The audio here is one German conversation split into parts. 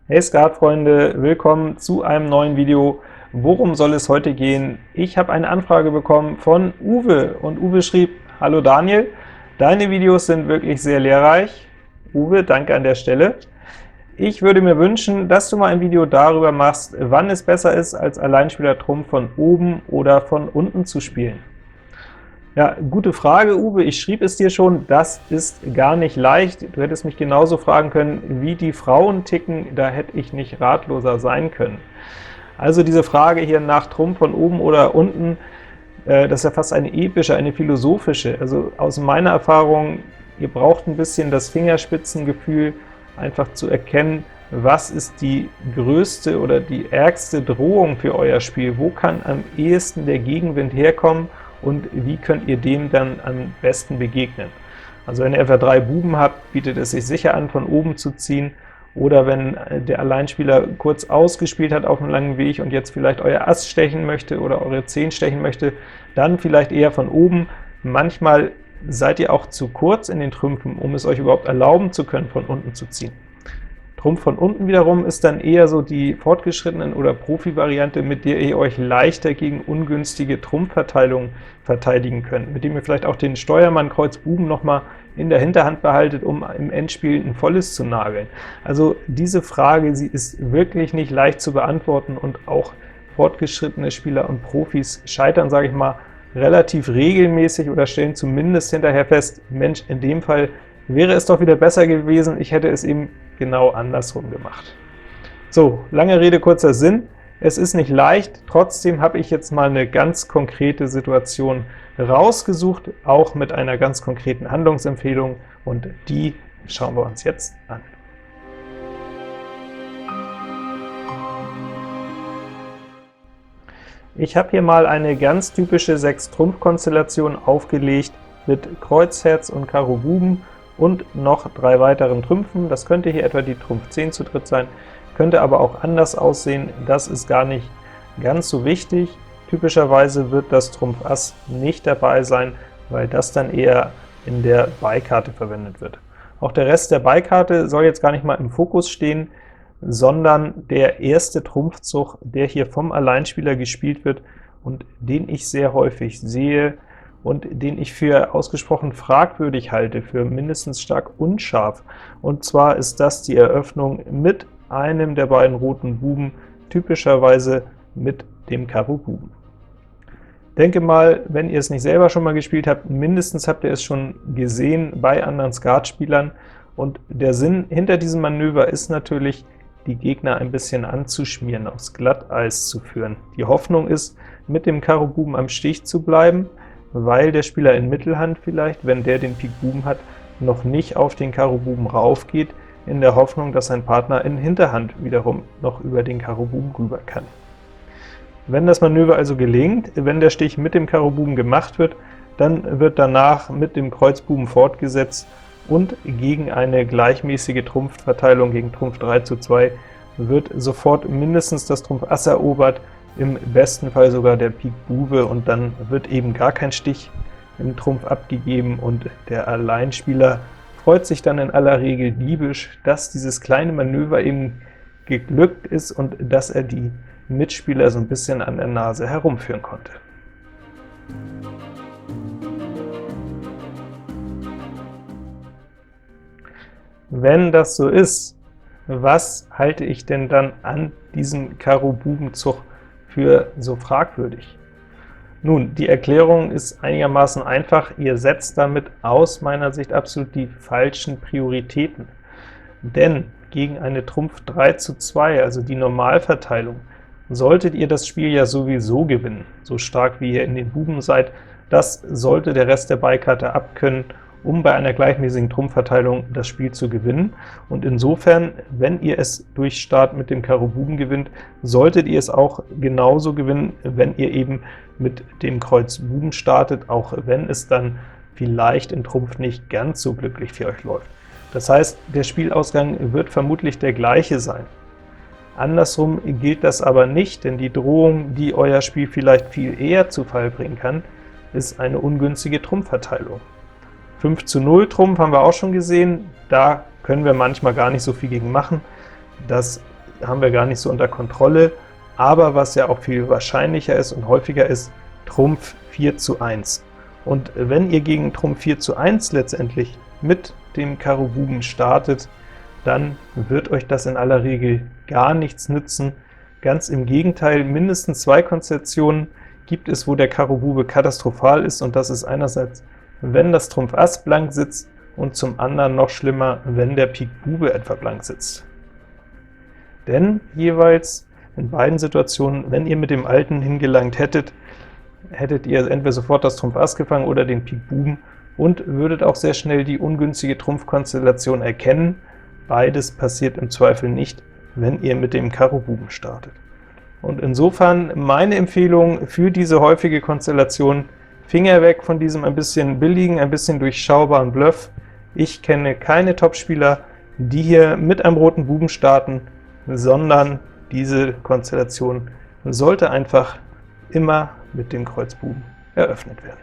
Hey Skatfreunde, willkommen zu einem neuen Video. Worum soll es heute gehen? Ich habe eine Anfrage bekommen von Uwe und Uwe schrieb: Hallo Daniel, deine Videos sind wirklich sehr lehrreich. Uwe, danke an der Stelle. Ich würde mir wünschen, dass du mal ein Video darüber machst, wann es besser ist, als Alleinspieler Trumpf von oben oder von unten zu spielen. Ja, gute Frage, Uwe. Ich schrieb es dir schon, das ist gar nicht leicht. Du hättest mich genauso fragen können, wie die Frauen ticken, da hätte ich nicht ratloser sein können. Also diese Frage hier nach Trumpf von oben oder unten, das ist ja fast eine epische, eine philosophische. Also aus meiner Erfahrung, ihr braucht ein bisschen das Fingerspitzengefühl, einfach zu erkennen, was ist die größte oder die ärgste Drohung für euer Spiel, wo kann am ehesten der Gegenwind herkommen, und wie könnt ihr dem dann am besten begegnen. Also wenn ihr etwa 3 Buben habt, bietet es sich sicher an, von oben zu ziehen, oder wenn der Alleinspieler kurz ausgespielt hat auf einem langen Weg und jetzt vielleicht euer Ass stechen möchte oder eure 10 stechen möchte, dann vielleicht eher von oben. Manchmal seid ihr auch zu kurz in den Trümpfen, um es euch überhaupt erlauben zu können, von unten zu ziehen. Trumpf von unten wiederum ist dann eher so die fortgeschrittenen oder Profi-Variante, mit der ihr euch leichter gegen ungünstige Trumpfverteilungen verteidigen könnt, mit dem ihr vielleicht auch den Steuermann Kreuz Buben nochmal in der Hinterhand behaltet, um im Endspiel ein volles zu nageln. Also diese Frage, sie ist wirklich nicht leicht zu beantworten, und auch fortgeschrittene Spieler und Profis scheitern, sage ich mal, relativ regelmäßig oder stellen zumindest hinterher fest, Mensch, in dem Fall wäre es doch wieder besser gewesen, ich hätte es eben genau andersrum gemacht. So, lange Rede, kurzer Sinn. Es ist nicht leicht, trotzdem habe ich jetzt mal eine ganz konkrete Situation rausgesucht, auch mit einer ganz konkreten Handlungsempfehlung, und die schauen wir uns jetzt an. Ich habe hier mal eine ganz typische 6-Trumpf-Konstellation aufgelegt mit Kreuz, Herz und Karo Buben und noch 3 weiteren Trümpfen. Das könnte hier etwa die Trumpf 10 zu dritt sein, könnte aber auch anders aussehen, das ist gar nicht ganz so wichtig. Typischerweise wird das Trumpf Ass nicht dabei sein, weil das dann eher in der Beikarte verwendet wird. Auch der Rest der Beikarte soll jetzt gar nicht mal im Fokus stehen, sondern der erste Trumpfzug, der hier vom Alleinspieler gespielt wird und den ich sehr häufig sehe und den ich für ausgesprochen fragwürdig halte, für mindestens stark unscharf. Und zwar ist das die Eröffnung mit einem der beiden roten Buben, typischerweise mit dem Karo Buben. Denke mal, wenn ihr es nicht selber schon mal gespielt habt, mindestens habt ihr es schon gesehen bei anderen Skatspielern, und der Sinn hinter diesem Manöver ist natürlich, die Gegner ein bisschen anzuschmieren, aufs Glatteis zu führen. Die Hoffnung ist, mit dem Karo Buben am Stich zu bleiben, weil der Spieler in Mittelhand vielleicht, wenn der den Pik Buben hat, noch nicht auf den Karo Buben rauf geht, in der Hoffnung, dass sein Partner in Hinterhand wiederum noch über den Karo Buben rüber kann. Wenn das Manöver also gelingt, wenn der Stich mit dem Karo Buben gemacht wird, dann wird danach mit dem Kreuz Buben fortgesetzt, und gegen eine gleichmäßige Trumpfverteilung, gegen Trumpf 3 zu 2, wird sofort mindestens das Trumpf Ass erobert, im besten Fall sogar der Pik Bube, und dann wird eben gar kein Stich im Trumpf abgegeben, und der Alleinspieler freut sich dann in aller Regel diebisch, dass dieses kleine Manöver eben geglückt ist und dass er die Mitspieler so ein bisschen an der Nase herumführen konnte. Wenn das so ist, was halte ich denn dann an diesem Karo-Buben-Zug für so fragwürdig? Nun, die Erklärung ist einigermaßen einfach. Ihr setzt damit aus meiner Sicht absolut die falschen Prioritäten. Denn gegen eine Trumpf 3 zu 2, also die Normalverteilung, solltet ihr das Spiel ja sowieso gewinnen. So stark wie ihr in den Buben seid, das sollte der Rest der Beikarte abkönnen, um bei einer gleichmäßigen Trumpfverteilung das Spiel zu gewinnen. Und insofern, wenn ihr es durch Start mit dem Karo Buben gewinnt, solltet ihr es auch genauso gewinnen, wenn ihr eben mit dem Kreuz Buben startet, auch wenn es dann vielleicht in Trumpf nicht ganz so glücklich für euch läuft. Das heißt, der Spielausgang wird vermutlich der gleiche sein. Andersrum gilt das aber nicht, denn die Drohung, die euer Spiel vielleicht viel eher zu Fall bringen kann, ist eine ungünstige Trumpfverteilung. 5:0 Trumpf haben wir auch schon gesehen, da können wir manchmal gar nicht so viel gegen machen. Das haben wir gar nicht so unter Kontrolle, aber was ja auch viel wahrscheinlicher ist und häufiger ist, Trumpf 4:1. Und wenn ihr gegen Trumpf 4:1 letztendlich mit dem Karo Buben startet, dann wird euch das in aller Regel gar nichts nützen. Ganz im Gegenteil, mindestens 2 Konstellationen gibt es, wo der Karo Bube katastrophal ist, und das ist einerseits, wenn das Trumpf Ass blank sitzt, und zum anderen noch schlimmer, wenn der Pik Bube etwa blank sitzt. Denn jeweils in beiden Situationen, wenn ihr mit dem Alten hingelangt hättet, hättet ihr entweder sofort das Trumpf Ass gefangen oder den Pik Buben und würdet auch sehr schnell die ungünstige Trumpfkonstellation erkennen. Beides passiert im Zweifel nicht, wenn ihr mit dem Karo Buben startet. Und insofern meine Empfehlung für diese häufige Konstellation: Finger weg von diesem ein bisschen billigen, ein bisschen durchschaubaren Bluff. Ich kenne keine Topspieler, die hier mit einem roten Buben starten, sondern diese Konstellation sollte einfach immer mit dem Kreuz Buben eröffnet werden.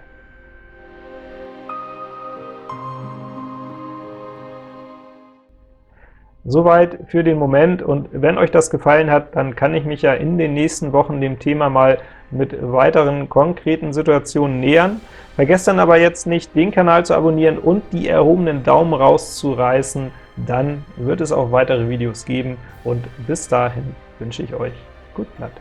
Soweit für den Moment, und wenn euch das gefallen hat, dann kann ich mich ja in den nächsten Wochen dem Thema mal mit weiteren konkreten Situationen nähern. Vergesst dann aber jetzt nicht, den Kanal zu abonnieren und die erhobenen Daumen rauszureißen, dann wird es auch weitere Videos geben, und bis dahin wünsche ich euch gut Blatt.